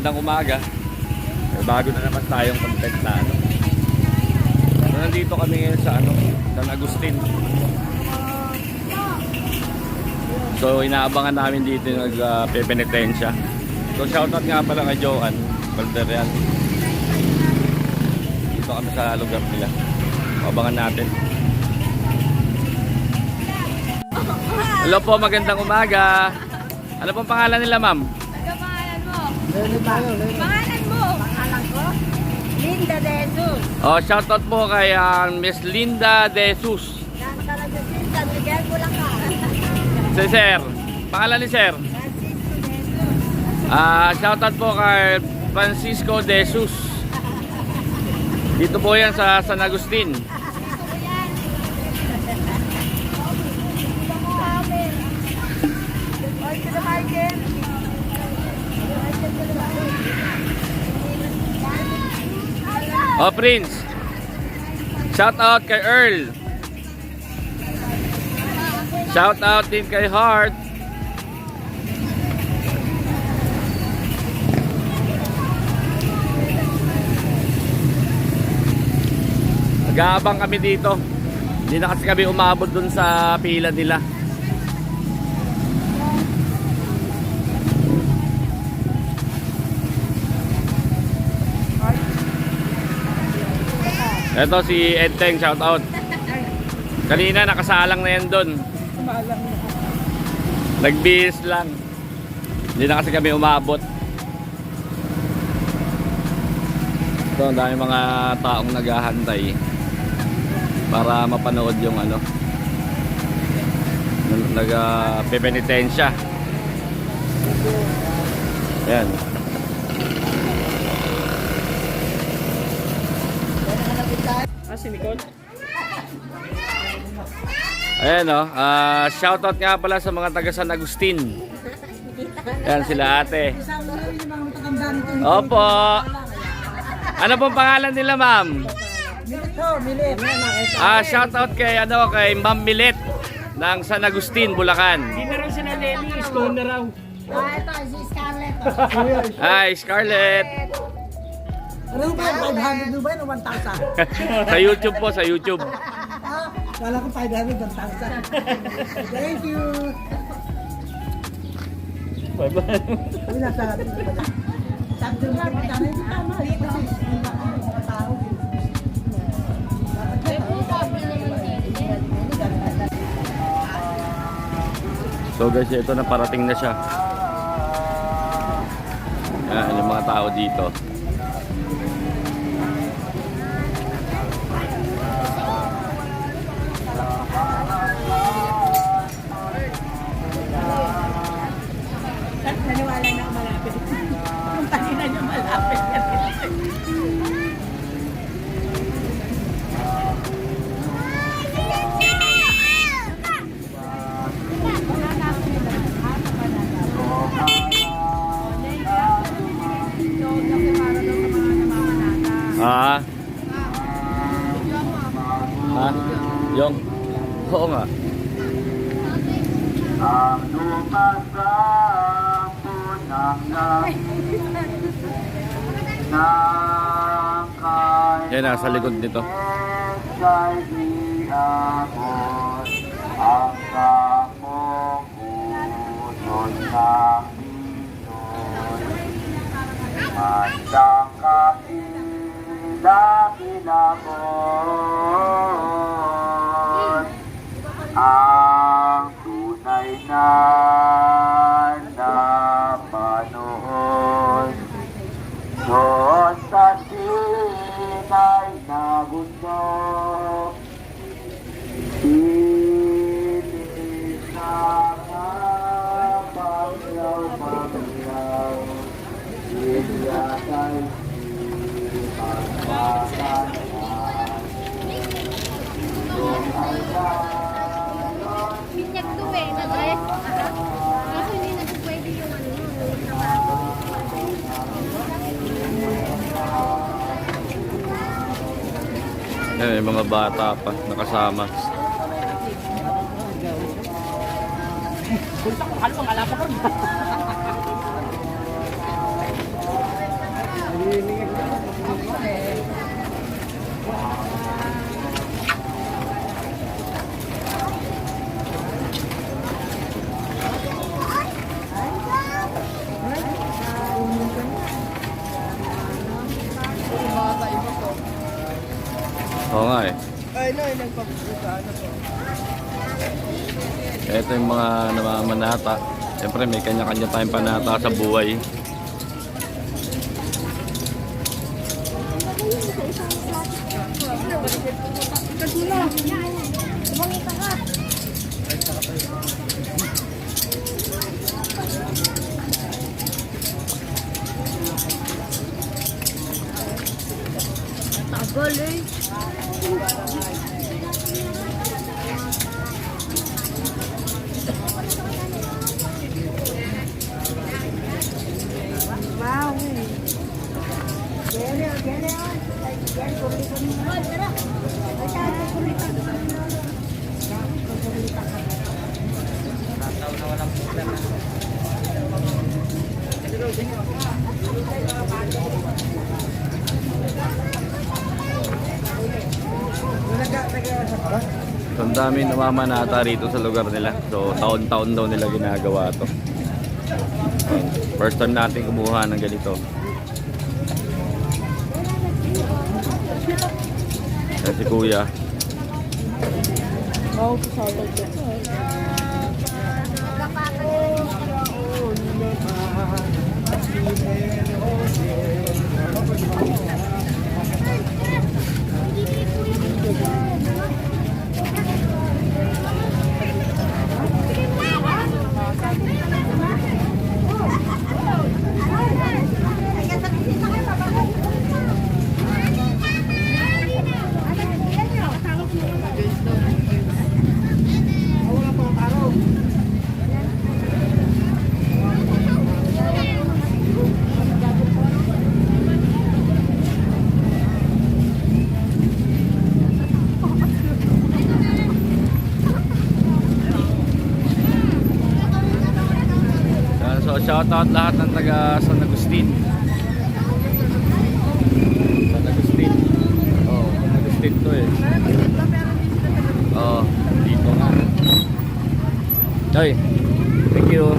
magandang umaga. Bago na naman tayong content na ano. So, nandito kami ngayon sa San Agustin. So inaabangan namin dito yung nagpepenitensya. So shoutout nga pala kay Joan Valterian. Dito kami sa lugar nila. Abangan natin. Hello po, magandang umaga. Ano pong pangalan nila, ma'am? Ano pangalan mo? Pangalan mo? Pangalan ko? Linda De Jesus. Oh, shoutout po kay Miss Linda De Jesus. Yan talaga si San Miguel Bulacan. Si Sir. Pangalan ni Sir? Francisco De Jesus. Shoutout po kay Francisco De Jesus. Dito po yan sa San Agustin. Oh, Prince. Shout out kay Earl. Shout out din kay Heart. Nag-aabang kami dito. Hindi na kasi kami umabot dun sa pila nila. Ito si Edteng, shout out. Kanina nakasalang na yan doon. Nagbihis lang. Hindi na kasi kami umabot. Ito, ang dami mga taong naghahantay para mapanood yung nagpepenitensya. Ayan. Si Nicole. Ayan o, shoutout nga pala sa mga taga San Agustin. Ayan sila ate. Opo. Ano pong pangalan nila, ma'am? Milet. Shoutout kay kay Ma'am Milet ng San Agustin, Bulacan. Hindi na raw sila Lenny, stone na raw. Ito si Scarlett. Hi, Scarlett. Ano ba? 500 ba yun o 1,000? Sa YouTube po, sa YouTube. Kala ko 500, 1,000. Thank you. Bye-bye. Sabi na sa atin. Sabi na sa atin. Tama. Dito si tao. So guys, ito na parating na siya. Ayan, yung mga tao dito. Naniwala na malapit. Kung kanina niya malapit. Yung? Oo nga. Ang lumasang punang lang Yan, nasa likod nito. Kay iabot ang kamong uson ng Pinoy. Mandang kinabot ang tunay na napanood doon sa Sinay na bundok. Pilit na paglaw, bigla tayo pagpapalaman. Doon ay Binyag to na dress. Kaso hindi na pwede yung sapato. Yan, yung mga bata pa nakasama. Oo nga eh. Ay, no, nagpapupunta ano po. Ito yung mga namamanata. Siyempre may kanya-kanya tayong panata sa buhay. Tagal eh. Wow. So, ang dami namamanata rito sa lugar nila. So, taon-taon daw nila ginagawa to. First time natin kumuha ng ganito. Yan si Kuya. Oh, sorry. So, shoutout lahat ng taga San Agustin. San Agustin. Oh, San Agustin to eh. Oh, dito nga. Ay, thank you.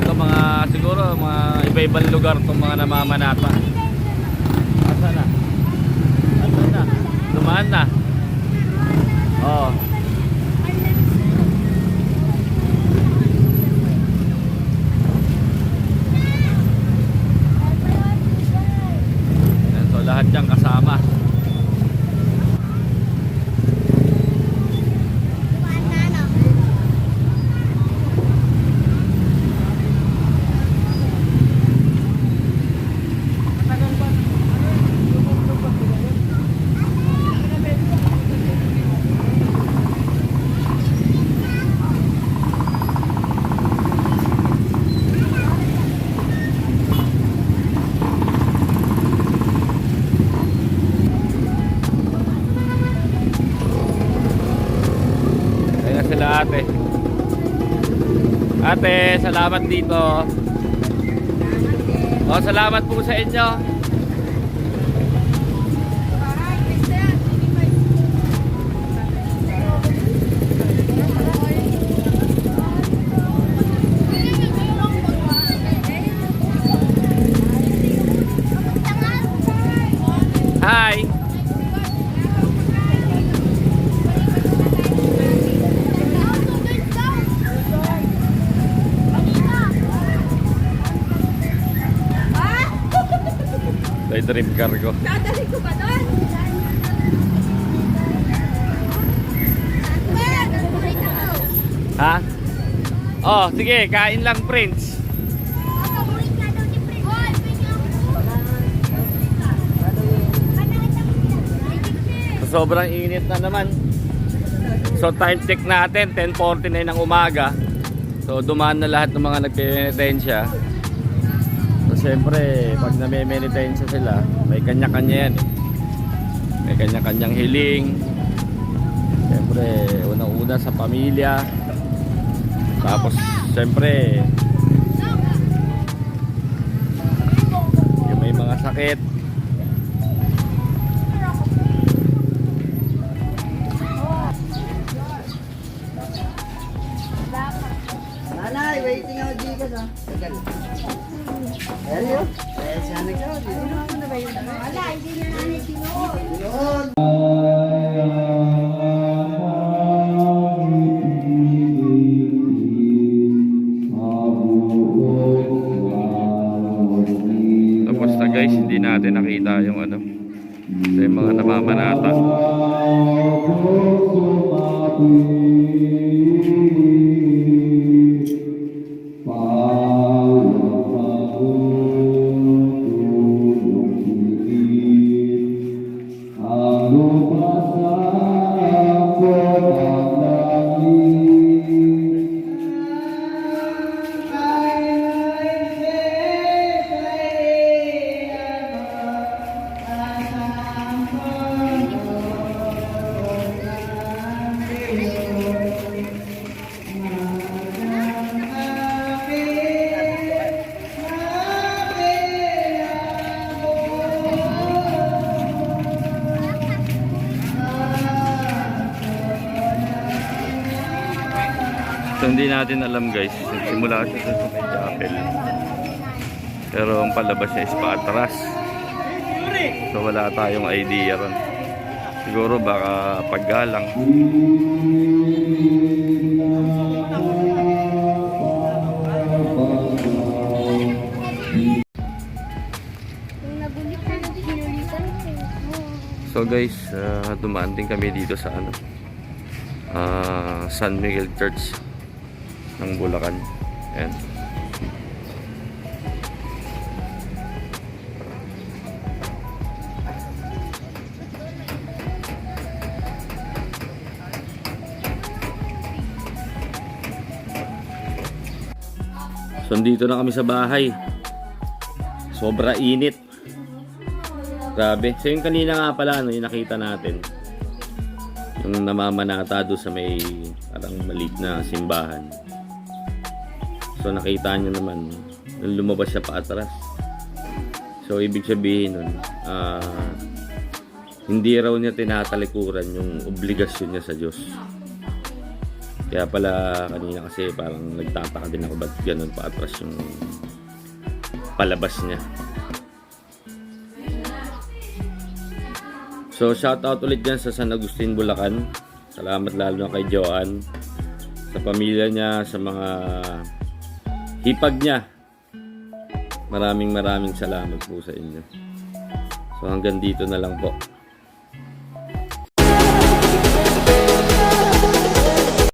Ito mga, siguro, mga iba-ibang lugar itong mga namamanata. Asa na? Asa na? Dumaan na. Oh. Lahat dyan kasama. Sila ate. Ate, salamat dito. Oh, salamat po sa inyo. Hi. May dream car ko. Dadali ko ba doon? Ha? Oh, sige, kain lang, Prince. Sobrang init na naman. So time check natin 10:49 ng umaga. So dumaan na lahat ng mga nagpe-penitensya. So siyempre pag name-penitensya sila, may kanya-kanya yan eh. May kanya-kanyang hiling. Siyempre unang-una sa pamilya. Tapos siyempre Bakit? Nanay, waiting ako dito sa. Tagal. Ayan yun. Ayan siya nagsawa. Wala, hindi na namin sinuot. Yun. Tapos na guys, hindi natin nakita yung ano, yung mga namamanata. So hindi natin alam guys, simula siya sa may chapel. Pero ang palabas niya is paatras. So wala tayong idea ron. Siguro baka paggalang. Yung nagulitan, sinulitan mo. So guys, dumaan din kami dito sa ano, San Miguel Church ng Bulacan. Ayan. So dito na kami sa bahay. Sobra init. Grabe. So yung kanina nga pala, yung nakita natin, yung namamanata doon sa may parang maliit na simbahan. So nakita nyo naman, nung lumabas siya paatras. So ibig sabihin nun, hindi raw niya tinatalikuran yung obligasyon niya sa Diyos. Kaya pala kanina kasi parang nagtataka din ako ba't ganun paatras yung palabas niya. So shout out ulit dyan sa San Agustin, Bulacan. Salamat lalo na kay Joanne, sa pamilya niya, sa mga hipag niya. Maraming salamat po sa inyo. So hanggang dito na lang po.